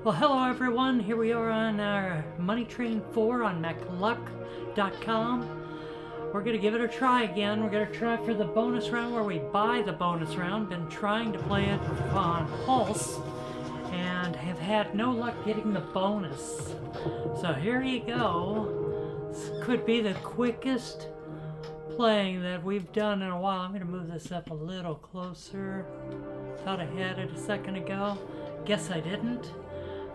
Well, hello everyone. Here we are on our Money Train 4 on MacLuck.com. We're going to give it a try again. We're going to try for the bonus round where we buy the bonus round. Been trying to play it on Pulse and have had no luck getting the bonus. So here you go. This could be the quickest playing that we've done in a while. I'm going to move this up a little closer. Thought I had it a second ago. Guess I didn't.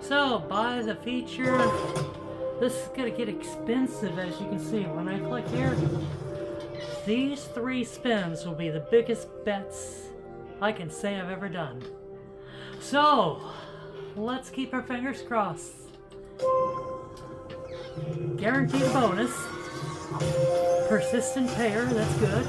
So, buy the feature. This is going to get expensive, as you can see. When I click here, these 3 spins will be the biggest bets I can say I've ever done. So, let's keep our fingers crossed. Guaranteed bonus. Persistent payer, that's good.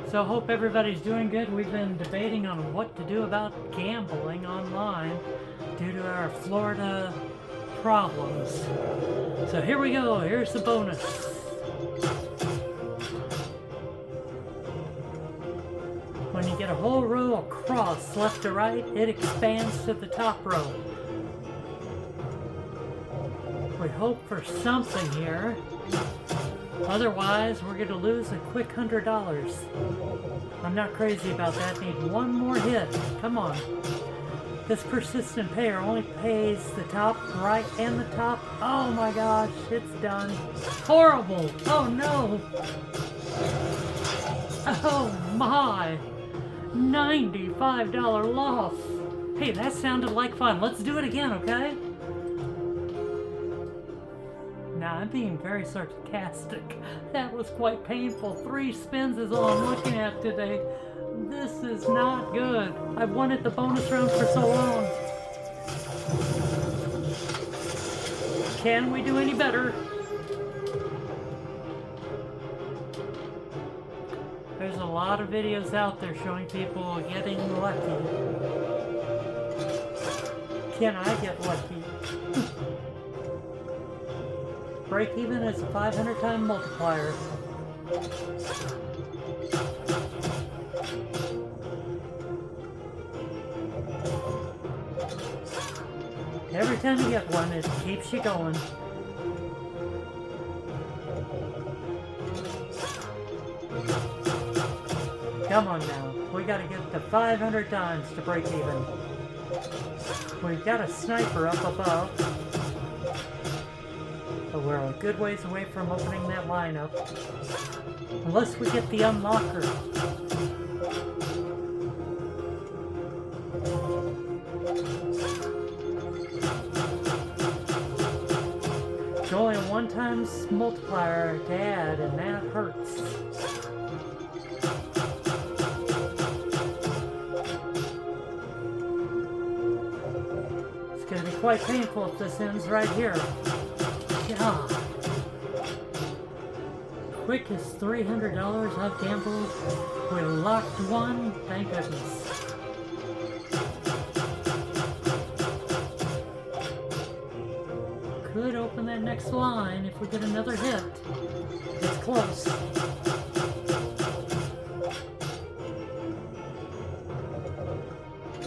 So hope everybody's doing good. We've been debating on what to do about gambling online due to our Florida problems. So here we go. Here's the bonus. When you get a whole row across left to right, it expands to the top row. We hope for something here. Otherwise, we're going to lose a quick $100. I'm not crazy about that. Need one more hit. Come on. This persistent payer only pays the top right and the top. Oh my gosh, it's done. Horrible. Oh no. Oh my. $95 loss. Hey, that sounded like fun. Let's do it again, okay? Now, I'm being very sarcastic. That was quite painful. 3 spins is all I'm looking at today. This is not good. I've wanted the bonus round for so long. Can we do any better? There's a lot of videos out there showing people getting lucky. Can I get lucky? Break even is a 500-time multiplier. Every time you get one, it keeps you going. Come on now. We gotta get to 500 times to break even. We've got a sniper up above. But we're a good ways away from opening that lineup. Unless we get the unlocker. It's only a 1-time multiplier to add, and that hurts. It's going to be quite painful if this ends right here. God. Quickest $300 I've gambled. We locked one. Thank goodness. Could open that next line if we get another hit. It's close.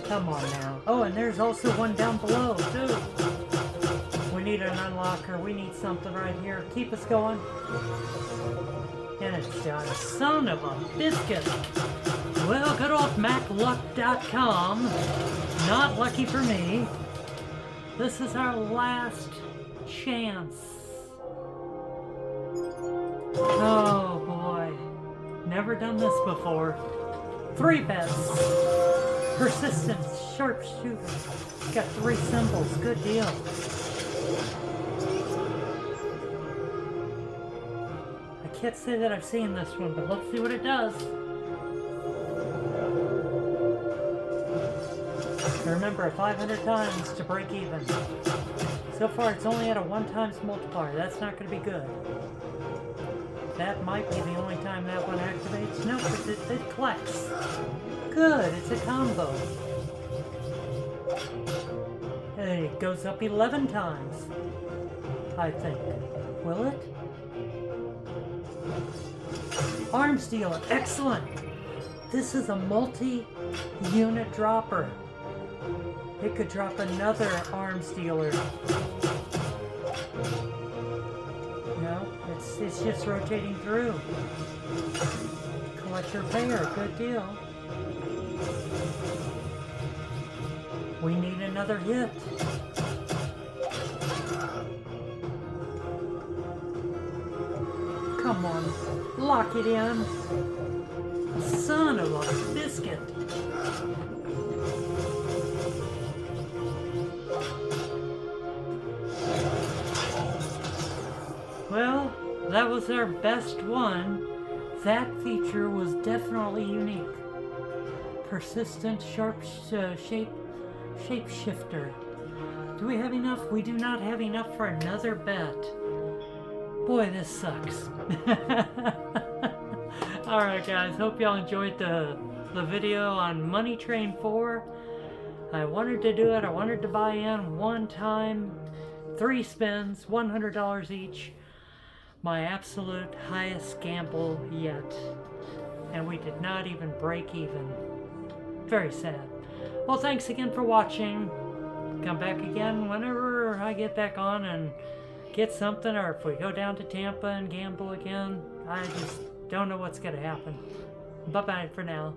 Come on now. Oh, and there's also one down below, too. We need an unlocker. We need something right here. Keep us going. And it's done. Son of a biscuit. Well, good old MacLuck.com. Not lucky for me. This is our last chance. Oh boy. Never done this before. 3 bets. Persistence. Sharpshooter. Got 3 symbols. Good deal. I can't say that I've seen this one, but let's see what it does. Remember, 500 times to break even. So far, it's only at a 1-time multiplier. That's not going to be good. That might be the only time that one activates. No, it collects. Good, it's a combo. And it goes up 11 times, I think. Will it? Arms dealer, excellent. this is a multi-unit dropper. It could drop another arms dealer. No, it's just rotating through. Collector payer, good deal. We need another hit. Come on, lock it in. Son of a biscuit. Well, that was our best one. That feature was definitely unique. Persistent sharp shapeshifter. Do we have enough? We do not have enough for another bet. Boy, this sucks. Alright guys, hope y'all enjoyed the video on Money Train 4. I wanted to do it. I wanted to buy in one time, 3 spins, $100 each. My absolute highest gamble yet. And we did not even break even. Very sad. Well, thanks again for watching. Come back again whenever I get back on and get something, or if we go down to Tampa and gamble again. I just don't know what's going to happen. Bye-bye for now.